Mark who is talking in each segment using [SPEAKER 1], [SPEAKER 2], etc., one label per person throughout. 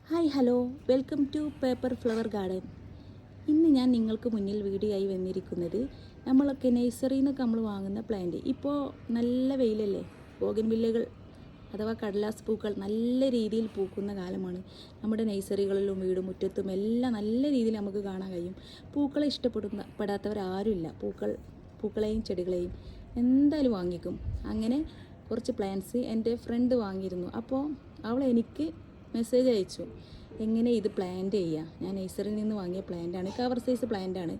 [SPEAKER 1] Hi hello welcome to paper flower garden. ഇന്ന് ഞാൻ നിങ്ങൾക്ക് മുന്നിൽ വീഡിയോ ആയി വന്നിരിക്കുന്നത് നമ്മളൊക്കെ നഴ്സറിയിൽ നിന്നൊക്കെ നമ്മൾ വാങ്ങുന്ന പ്ലാന്റ്. ഇപ്പോൾ നല്ല വെയിലല്ലേ, ബോഗൻവില്ലകൾ അഥവാ കടലാസ് പൂക്കൾ നല്ല രീതിയിൽ പൂക്കുന്ന കാലമാണ്. നമ്മുടെ നഴ്സറികളിലും വീടും മുറ്റത്തും എല്ലാം നല്ല രീതിയിൽ നമുക്ക് കാണാൻ കഴിയും. പൂക്കളെ പെടാത്തവരാരുമില്ല. പൂക്കളെയും ചെടികളെയും എന്തായാലും വാങ്ങിക്കും. അങ്ങനെ കുറച്ച് പ്ലാന്റ്സ് എൻ്റെ ഫ്രണ്ട് വാങ്ങിയിരുന്നു. അപ്പോൾ അവൾ എനിക്ക് മെസ്സേജ് അയച്ചു, എങ്ങനെ ഇത് പ്ലാന്റ് ചെയ്യുക. ഞാൻ നഴ്സറിയിൽ നിന്ന് വാങ്ങിയ പ്ലാന്റാണ്, കവർ സൈസ് പ്ലാന്റാണ്,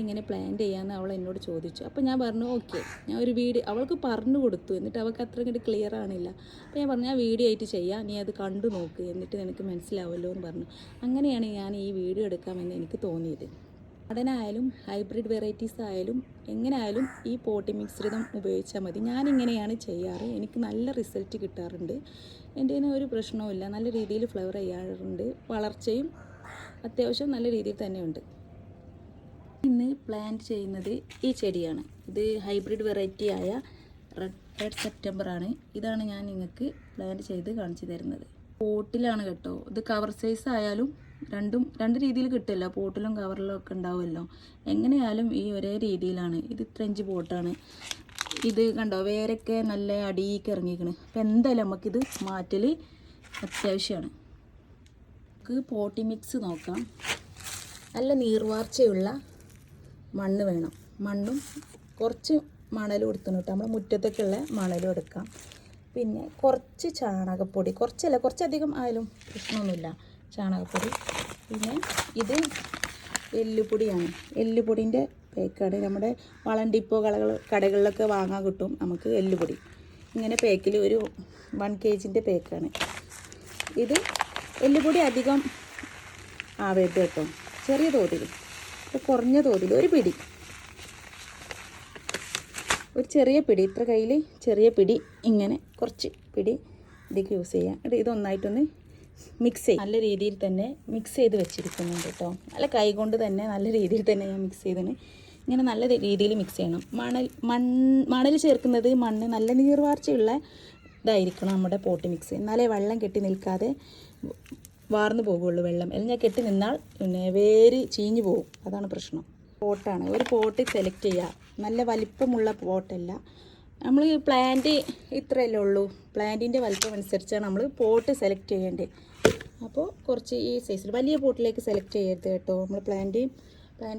[SPEAKER 1] എങ്ങനെ പ്ലാന്റ് ചെയ്യാമെന്ന് അവൾ എന്നോട് ചോദിച്ചു. അപ്പോൾ ഞാൻ പറഞ്ഞു ഓക്കെ, ഞാൻ ഒരു വീഡിയോ അവൾക്ക് പറഞ്ഞു കൊടുത്തു. എന്നിട്ട് അവൾക്ക് അത്ര ഇങ്ങോട്ട് ക്ലിയർ ആണില്ല. അപ്പോൾ ഞാൻ പറഞ്ഞു, ഞാൻ വീഡിയോ ആയിട്ട് ചെയ്യാം, നീ അത് കണ്ടു നോക്ക്, എന്നിട്ട് നിനക്ക് മനസ്സിലാവുമല്ലോ എന്ന് പറഞ്ഞു. അങ്ങനെയാണ് ഞാൻ ഈ വീഡിയോ എടുക്കാമെന്ന് എനിക്ക് തോന്നിയത്. ഗാർഡനായാലും ഹൈബ്രിഡ് വെറൈറ്റീസ് ആയാലും എങ്ങനെ ആയാലും ഈ പോട്ടി മിശ്രിതം ഉപയോഗിച്ചാൽ മതി. ഞാനിങ്ങനെയാണ് ചെയ്യാറ്, എനിക്ക് നല്ല റിസൾട്ട് കിട്ടാറുണ്ട്. എൻ്റെ ഒരു പ്രശ്നവുമില്ല, നല്ല രീതിയിൽ ഫ്ലവർ ചെയ്യാറുണ്ട്, വളർച്ചയും അത്യാവശ്യം നല്ല രീതിയിൽ തന്നെയുണ്ട്. ഇന്ന് പ്ലാന്റ് ചെയ്യുന്നത് ഈ ചെടിയാണ്. ഇത് ഹൈബ്രിഡ് വെറൈറ്റി ആയ റെഡ് സെപ്റ്റംബർ ആണ്. ഇതാണ് ഞാൻ നിങ്ങൾക്ക് പ്ലാന്റ് ചെയ്ത് കാണിച്ചു തരുന്നത്. പോട്ടിലാണ് കേട്ടോ, ഇത് കവർ സൈസ് ആയാലും രണ്ട് രീതിയിൽ കിട്ടില്ല, പോട്ടിലും കവറിലും ഒക്കെ ഉണ്ടാവുമല്ലോ. എങ്ങനെയായാലും ഈ ഒരേ രീതിയിലാണ്. ഇത് 3 പോട്ടാണ്. ഇത് കണ്ടോ, വേരൊക്കെ നല്ല അടിയിലേക്ക് ഇറങ്ങിക്കണ്. അപ്പം എന്തായാലും നമുക്കിത് മാറ്റൽ അത്യാവശ്യമാണ്. നമുക്ക് പോട്ടി മിക്സ് നോക്കാം. നല്ല നീർവാർച്ചയുള്ള മണ്ണ് വേണം. മണ്ണും കുറച്ച് മണലും എടുത്തു കേട്ടോ, നമ്മൾ മുറ്റത്തൊക്കെയുള്ള മണലും എടുക്കാം. പിന്നെ കുറച്ച് ചാണകപ്പൊടി, കുറച്ചധികം ആയാലും പ്രശ്നമൊന്നുമില്ല, ചാണകപ്പൊടി. പിന്നെ ഇത് എല്ലുപൊടിയാണ്, എല്ലുപൊടിൻ്റെ പേക്കാണ്. നമ്മുടെ വളം ഡിപ്പോ കടകളിലൊക്കെ വാങ്ങാൻ കിട്ടും നമുക്ക് എല്ലുപൊടി. ഇങ്ങനെ പേക്കിൽ ഒരു 1 kg പേക്കാണ് ഇത്. എല്ലുപൊടി അധികം ആവരുത് കേട്ടോ, ചെറിയ തോതിൽ, കുറഞ്ഞ തോതിൽ ഒരു ചെറിയ പിടി, ഇത്ര കയ്യിൽ ചെറിയ പിടി, ഇങ്ങനെ കുറച്ച് പിടി ഇതിലേക്ക് യൂസ് ചെയ്യാം. ഇതൊന്നായിട്ടൊന്ന് മിക്സ് ചെയ്യും. നല്ല രീതിയിൽ തന്നെ മിക്സ് ചെയ്ത് വെച്ചിരിക്കുന്നുണ്ട് കേട്ടോ. നല്ല കൈ കൊണ്ട് തന്നെ നല്ല രീതിയിൽ തന്നെ ഞാൻ മിക്സ് ചെയ്തിന്. ഇങ്ങനെ നല്ല രീതിയിൽ മിക്സ് ചെയ്യണം. മണൽ ചേർക്കുന്നത് മണ്ണ് നല്ല നീർവാർച്ചയുള്ള ഇതായിരിക്കണം നമ്മുടെ പോട്ടി മിക്സ്. എന്നാലേ വെള്ളം കെട്ടി നിൽക്കാതെ വാർന്നു പോകുള്ളൂ വെള്ളം. അല്ലെങ്കിൽ കെട്ടി നിന്നാൽ പിന്നെ വേര് ചീഞ്ഞു പോകും, അതാണ് പ്രശ്നം. പോട്ടാണ്, ഒരു പോട്ട് സെലക്ട് ചെയ്യുക. നല്ല വലിപ്പമുള്ള പോട്ടല്ല. നമ്മൾ പ്ലാന്റ് ഇത്രയല്ലേ ഉള്ളൂ, പ്ലാന്റിൻ്റെ വലിപ്പം അനുസരിച്ചാണ് നമ്മൾ പോട്ട് സെലക്ട് ചെയ്യേണ്ടത്. അപ്പോൾ കുറച്ച് ഈ സൈസിൽ വലിയ പോട്ടിലേക്ക് സെലക്ട് ചെയ്യരുത് കേട്ടോ. നമ്മൾ പ്ലാന്റ്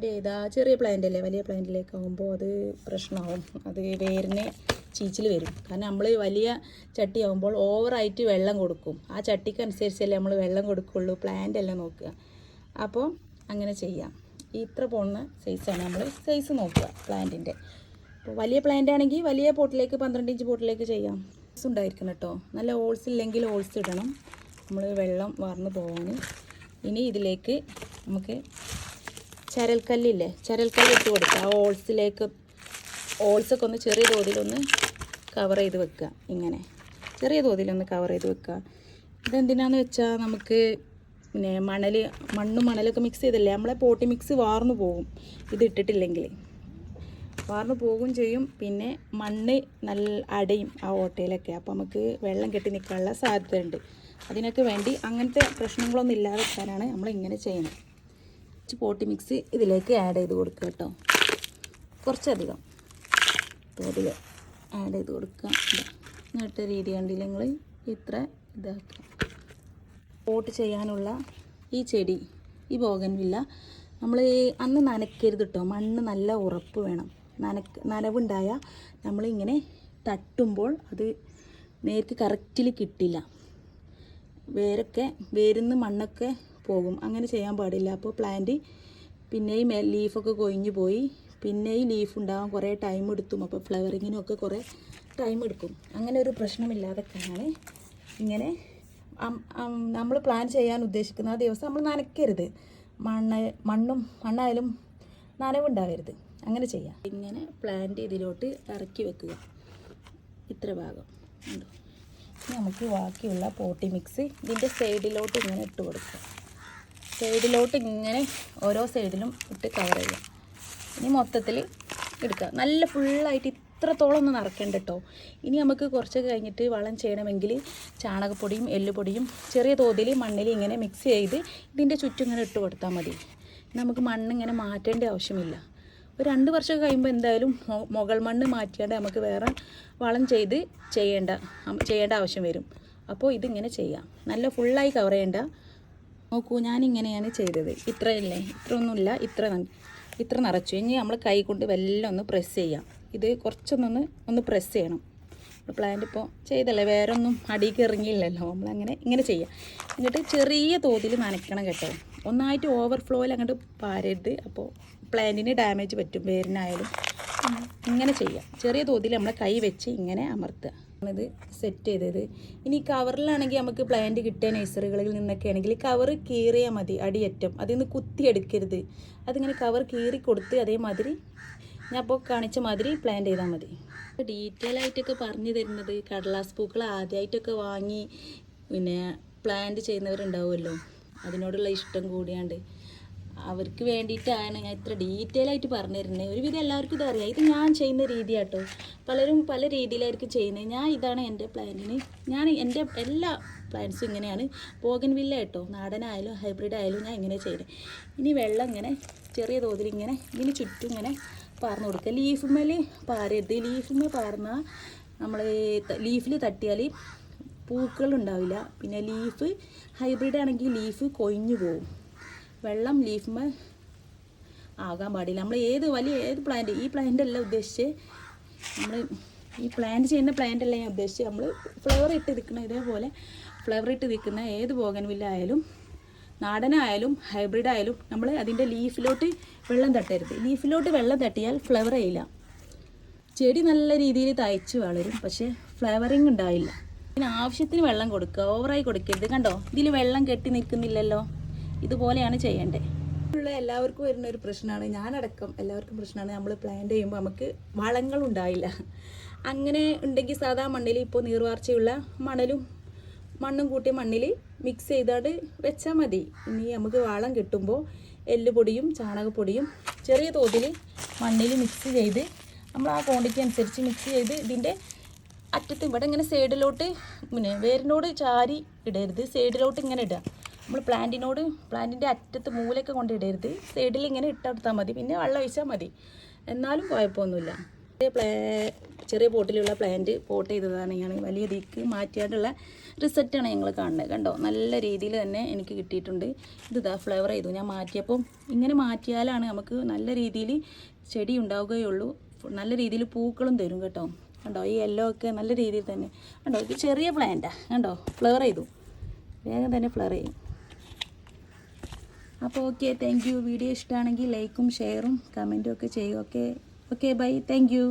[SPEAKER 1] ചെയ്താൽ ചെറിയ പ്ലാന്റ് അല്ലേ, വലിയ പ്ലാന്റിലേക്ക് ആകുമ്പോൾ അത് പ്രശ്നമാവും. അത് വേരിന് ചീച്ചിൽ വരും. കാരണം നമ്മൾ വലിയ ചട്ടി ആകുമ്പോൾ ഓവറായിട്ട് വെള്ളം കൊടുക്കും. ആ ചട്ടിക്ക് അനുസരിച്ചല്ലേ നമ്മൾ വെള്ളം കൊടുക്കുള്ളൂ, പ്ലാന്റ് എല്ലാം നോക്കുക. അപ്പോൾ അങ്ങനെ ചെയ്യാം. ഇത്ര പോകുന്ന സൈസാണ് നമ്മൾ സൈസ് നോക്കുക പ്ലാന്റിൻ്റെ. അപ്പോൾ വലിയ പ്ലാന്റ് ആണെങ്കിൽ വലിയ പോട്ടിലേക്ക് 12 ഇഞ്ച് പോട്ടിലേക്ക് ചെയ്യാം. ഹോൾസ് ഉണ്ടായിരിക്കണം കേട്ടോ, നല്ല ഹോൾസ് ഇല്ലെങ്കിൽ ഹോൾസ് ഇടണം, നമ്മൾ വെള്ളം വാർന്നു പോകാൻ. ഇനി ഇതിലേക്ക് നമുക്ക് ചരൽക്കല്ലില്ലേ, ചരൽക്കല്ല് ഇട്ട് കൊടുക്കുക. ആ ഹോൾസൊക്കെ ഒന്ന് ചെറിയ തോതിലൊന്ന് കവർ ചെയ്ത് വെക്കുക. ഇങ്ങനെ ചെറിയ തോതിലൊന്ന് കവർ ചെയ്ത് വെക്കുക. ഇതെന്തിനാന്ന് വെച്ചാൽ നമുക്ക് പിന്നെ മണ്ണും മണലൊക്കെ മിക്സ് ചെയ്തല്ലേ, നമ്മളെ പോട്ടി മിക്സ് വാർന്നു പോകും. ഇത് ഇട്ടിട്ടില്ലെങ്കിൽ വാർന്നു പോകും ചെയ്യും. പിന്നെ മണ്ണ് നല്ല അടയും ആ ഓട്ടയിലൊക്കെ. അപ്പോൾ നമുക്ക് വെള്ളം കെട്ടി നിൽക്കാനുള്ള സാധ്യതയുണ്ട്. അതിനൊക്കെ വേണ്ടി അങ്ങനത്തെ പ്രശ്നങ്ങളൊന്നും ഇല്ലാതെ വെക്കാനാണ് നമ്മൾ ഇങ്ങനെ ചെയ്യുന്നത്. കുറച്ച് പോട്ടി മിക്സ് ഇതിലേക്ക് ആഡ് ചെയ്ത് കൊടുക്കുക കേട്ടോ, കുറച്ചധികം തോതിൽ ആഡ് ചെയ്ത് കൊടുക്കുക. എന്നിട്ട് രീതി കണ്ടില്ല നിങ്ങൾ, ഇത്ര ഇതാക്കുക. പോട്ട് ചെയ്യാനുള്ള ഈ ചെടി, ഈ ബോഗൻവില്ല നമ്മൾ അന്ന് നനയ്ക്കരുത് കേട്ടോ. മണ്ണ് നല്ല ഉറപ്പ് വേണം. നനവുണ്ടായാൽ നമ്മളിങ്ങനെ തട്ടുമ്പോൾ അത് നേർക്ക് കറക്റ്റിൽ കിട്ടില്ല. വേരിൽ നിന്ന് മണ്ണൊക്കെ പോകും. അങ്ങനെ ചെയ്യാൻ പാടില്ല. അപ്പോൾ പ്ലാന്റ് പിന്നെയും ലീഫൊക്കെ കൊഴിഞ്ഞു പോയി, പിന്നെയും ലീഫ് ഉണ്ടാകാൻ കുറേ ടൈം എടുത്തും. അപ്പോൾ ഫ്ലവറിങ്ങിനൊക്കെ കുറേ ടൈം എടുക്കും. അങ്ങനെ ഒരു പ്രശ്നമില്ലാതൊക്കെയാണ് ഇങ്ങനെ നമ്മൾ പ്ലാൻ ചെയ്യാൻ ഉദ്ദേശിക്കുന്ന ആ ദിവസം നമ്മൾ നനയ്ക്കരുത്. മണ്ണായാലും നനവുണ്ടാകരുത്. അങ്ങനെ ചെയ്യാം. ഇങ്ങനെ പ്ലാന്റ് ഇതിലോട്ട് ഇറക്കി വെക്കുക, ഇത്ര ഭാഗം ഉണ്ടോ. നമുക്ക് ബാക്കിയുള്ള പോട്ടി മിക്സ് ഇതിൻ്റെ സൈഡിലോട്ട് ഇങ്ങനെ ഇട്ട് കൊടുക്കുക. സൈഡിലോട്ട് ഇങ്ങനെ ഓരോ സൈഡിലും ഇട്ട് കവർ ചെയ്യുക. ഇനി മൊത്തത്തിൽ എടുക്കുക. നല്ല ഫുള്ളായിട്ട് ഇത്ര ഇത്രത്തോളം ഒന്ന് നിറയ്ക്കണ്ട കേട്ടോ. ഇനി നമുക്ക് കുറച്ച് കഴിഞ്ഞിട്ട് വളം ചെയ്യണമെങ്കിൽ ചാണകപ്പൊടിയും എല്ലുപൊടിയും ചെറിയ തോതിൽ മണ്ണിൽ ഇങ്ങനെ മിക്സ് ചെയ്ത് ഇതിൻ്റെ ചുറ്റും ഇങ്ങനെ ഇട്ട് കൊടുത്താൽ മതി. നമുക്ക് മണ്ണ് ഇങ്ങനെ മാറ്റേണ്ട ആവശ്യമില്ല. ഒരു 2 വർഷം കഴിയുമ്പോൾ എന്തായാലും മുകൾ മണ്ണ് മാറ്റിയാണ്ട് നമുക്ക് വേറെ വളം ചെയ്യേണ്ട ആവശ്യം വരും. അപ്പോൾ ഇതിങ്ങനെ ചെയ്യാം. നല്ല ഫുള്ളായി കവർ ചെയ്യേണ്ട. നോക്കൂ, ഞാനിങ്ങനെയാണ് ചെയ്തത്. ഇത്രയല്ലേ, ഇത്രയൊന്നുമില്ല, ഇത്ര നിറച്ചു. ഇനി നമ്മൾ കൈ കൊണ്ട് വെല്ലം ഒന്ന് പ്രസ് ചെയ്യാം. ഇത് കുറച്ചൊന്ന് പ്രസ് ചെയ്യണം. പ്ലാന്റ് ഇപ്പോൾ ചെയ്തല്ലേ, വേറെ ഒന്നും അടിയിലേക്ക് ഇറങ്ങിയില്ലല്ലോ. ഇങ്ങനെ ചെയ്യാം. എന്നിട്ട് ചെറിയ തോതിൽ നനയ്ക്കണം കേട്ടോ. ഒന്നായിട്ട് ഓവർഫ്ലോയിൽ അങ്ങോട്ട് പാരരുത്. അപ്പോൾ പ്ലാന്റിന് ഡാമേജ് പറ്റും, വേരിനായാലും. ഇങ്ങനെ ചെയ്യാം. ചെറിയ തോതിൽ നമ്മൾ കൈ വെച്ച് ഇങ്ങനെ അമർത്തുക. ഇത് സെറ്റ് ചെയ്തത്. ഇനി കവറിലാണെങ്കിൽ നമുക്ക് പ്ലാന്റ് കിട്ടിയ നഴ്സറികളിൽ നിന്നൊക്കെ ആണെങ്കിൽ കവർ കീറിയാൽ മതി, അടിയറ്റം. അതിൽ നിന്ന് കുത്തിയെടുക്കരുത്. അതിങ്ങനെ കവർ കീറി കൊടുത്ത് അതേമാതിരി ഞാൻ ഇപ്പോൾ കാണിച്ച മാതിരി പ്ലാന്റ് ചെയ്താൽ മതി. ഡീറ്റെയിൽ ആയിട്ടൊക്കെ പറഞ്ഞു തരുന്നത് കടലാസ് പൂക്കൾ ആദ്യമായിട്ടൊക്കെ വാങ്ങി പിന്നെ പ്ലാന്റ് ചെയ്യുന്നവരുണ്ടാവുമല്ലോ, അതിനോടുള്ള ഇഷ്ടം കൂടിയാണ്ട് അവർക്ക് വേണ്ടിയിട്ടാണ് ഞാൻ ഇത്ര ഡീറ്റെയിൽ ആയിട്ട് പറഞ്ഞു തരുന്നത്. ഒരുവിധം എല്ലാവർക്കും ഇതറിയാം. ഇത് ഞാൻ ചെയ്യുന്ന രീതിയാട്ടോ. പലരും പല രീതിയിലായിരിക്കും ചെയ്യുന്നത്. ഇതാണ് എൻ്റെ പ്ലാന്റിന്. എൻ്റെ എല്ലാ പ്ലാന്റ്സും ഇങ്ങനെയാണ്. ബോഗൻവില്ല കേട്ടോ, നാടനായാലും ഹൈബ്രിഡ് ആയാലും ഞാൻ ഇങ്ങനെ ചെയ്യുന്നത്. ഇനി വെള്ളം ഇങ്ങനെ ചെറിയ തോതിൽ ഇങ്ങനെ ഇതിന് ചുറ്റും ഇങ്ങനെ പാർന്ന് കൊടുക്കുക. ലീഫുമ്മേൽ പാരരുത്. ലീഫുമ്മേൽ പാർന്നാൽ നമ്മൾ ലീഫിൽ തട്ടിയാൽ പൂക്കളുണ്ടാവില്ല. പിന്നെ ലീഫ് ഹൈബ്രിഡ് ആണെങ്കിൽ ലീഫ് കൊഴിഞ്ഞു പോകും. വെള്ളം ലീഫുമ്മേൽ ആകാൻ പാടില്ല. നമ്മൾ ഏത് പ്ലാന്റ്, ഈ പ്ലാന്റ് അല്ല ഉദ്ദേശിച്ച്, നമ്മൾ ഈ പ്ലാന്റ് ചെയ്യുന്ന പ്ലാന്റ് അല്ല ഞാൻ ഉദ്ദേശിച്ച്. നമ്മൾ ഫ്ലവർ ഇട്ട് നിൽക്കുന്ന ഇതേപോലെ ഫ്ലവർ ഇട്ട് നിൽക്കുന്ന ഏത് ബോഗൻവില്ല ആയാലും നാടനായാലും ഹൈബ്രിഡ് ആയാലും നമ്മൾ അതിൻ്റെ ലീഫിലോട്ട് വെള്ളം തട്ടരുത്. ലീഫിലോട്ട് വെള്ളം തട്ടിയാൽ ഫ്ലവർ ചെയ്യില്ല. ചെടി നല്ല രീതിയിൽ തയ്ച്ച് വളരും, പക്ഷേ ഫ്ലവറിങ് ഉണ്ടാവില്ല. ഇതിന് ആവശ്യത്തിന് വെള്ളം കൊടുക്കുക, ഓവറായി കൊടുക്കരുത്. കണ്ടോ, ഇതിൽ വെള്ളം കെട്ടി നിൽക്കുന്നില്ലല്ലോ. ഇതുപോലെയാണ് ചെയ്യേണ്ടത്. എല്ലാവർക്കും വരുന്നൊരു പ്രശ്നമാണ്, ഞാനടക്കം എല്ലാവർക്കും പ്രശ്നമാണ്, നമ്മൾ പ്ലാന്റ് ചെയ്യുമ്പോൾ നമുക്ക് വളങ്ങളുണ്ടാവില്ല. അങ്ങനെ ഉണ്ടെങ്കിൽ സാധാ മണ്ണിൽ ഇപ്പോൾ നീർവാർച്ചയുള്ള മണ്ണും കൂട്ടിയ മണ്ണിൽ മിക്സ് ചെയ്താണ്ട് വെച്ചാൽ മതി. ഇനി നമുക്ക് വളം കിട്ടുമ്പോൾ എല്ലുപൊടിയും ചാണകപ്പൊടിയും ചെറിയ തോതിൽ മണ്ണിൽ മിക്സ് ചെയ്ത് നമ്മൾ ആ ക്വാണ്ടിറ്റി അനുസരിച്ച് മിക്സ് ചെയ്ത് ഇതിൻ്റെ അറ്റത്ത് ഇവിടെ ഇങ്ങനെ സൈഡിലോട്ട് പിന്നെ വേരിനോട് ചാരി ഇടരുത്, സൈഡിലോട്ട് ഇങ്ങനെ ഇടുക. നമ്മൾ പ്ലാന്റിൻ്റെ അറ്റത്ത് മൂലയൊക്കെ കൊണ്ട് ഇടരുത്, സൈഡിൽ ഇങ്ങനെ ഇട്ടെടുത്താൽ മതി. പിന്നെ വെള്ളം ഒഴിച്ചാൽ മതി, എന്നാലും കുഴപ്പമൊന്നുമില്ല. ചെറിയ പോട്ടിലുള്ള പ്ലാന്റ് പോട്ട് ചെയ്തതാണ് ഞാൻ. വലിയ ഇതിക്ക് മാറ്റിയാണ്ടുള്ള റിസൾട്ടാണ് ഞങ്ങൾ കാണുന്നത്. കണ്ടോ, നല്ല രീതിയിൽ തന്നെ എനിക്ക് കിട്ടിയിട്ടുണ്ട്. ഇതാ ഫ്ലവർ ചെയ്തു. ഞാൻ മാറ്റിയപ്പം ഇങ്ങനെ മാറ്റിയാലാണ് നമുക്ക് നല്ല രീതിയിൽ ചെടി ഉണ്ടാവുകയുള്ളൂ. നല്ല രീതിയിൽ പൂക്കളും തരും കേട്ടോ. കണ്ടോ, ഈ യെല്ലോ ഒക്കെ നല്ല രീതിയിൽ തന്നെ. കണ്ടോ, ഇത് ചെറിയ പ്ലാന്റാണ്. കണ്ടോ, ഫ്ലവർ ചെയ്തു, വേഗം തന്നെ ഫ്ലവർ ചെയ്യും. അപ്പോൾ ഓക്കെ, താങ്ക് യു. വീഡിയോ ഇഷ്ടമാണെങ്കിൽ ലൈക്കും ഷെയറും കമൻറ്റും ഒക്കെ ചെയ്യും. Okay bye, thank you.